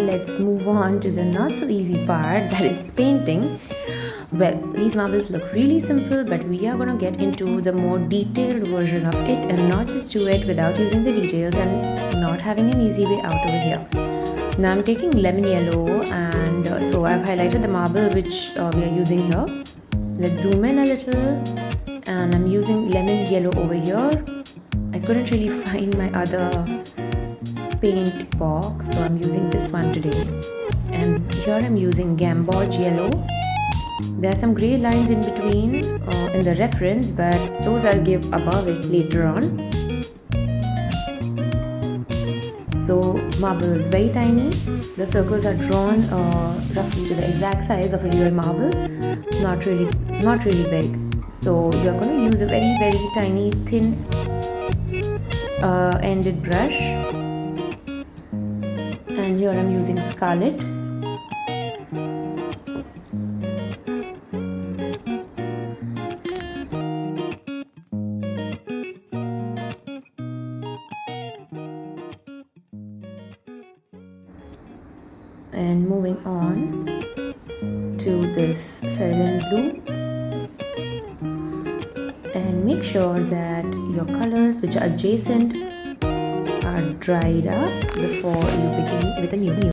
let's move on to the not so easy part, that is painting. Well, these marbles look really simple, but we are gonna get into the more detailed version of it and not just do it without using the details and not having an easy way out over here. Now I'm taking lemon yellow, and so I've highlighted the marble which we are using here. Let's zoom in a little, and I'm using lemon yellow over here. I couldn't really find my other paint box, so I'm using this one today. And here I'm using Gamboge yellow. There are some gray lines in between in the reference, but those I'll give above it later on. So marble is very tiny. The circles are drawn roughly to the exact size of a real marble, not really big. So you're going to use a very tiny thin ended brush, and here I'm using Scarlet. And moving on to this cerulean blue, and make sure that your colors which are adjacent are dried up before you begin with a new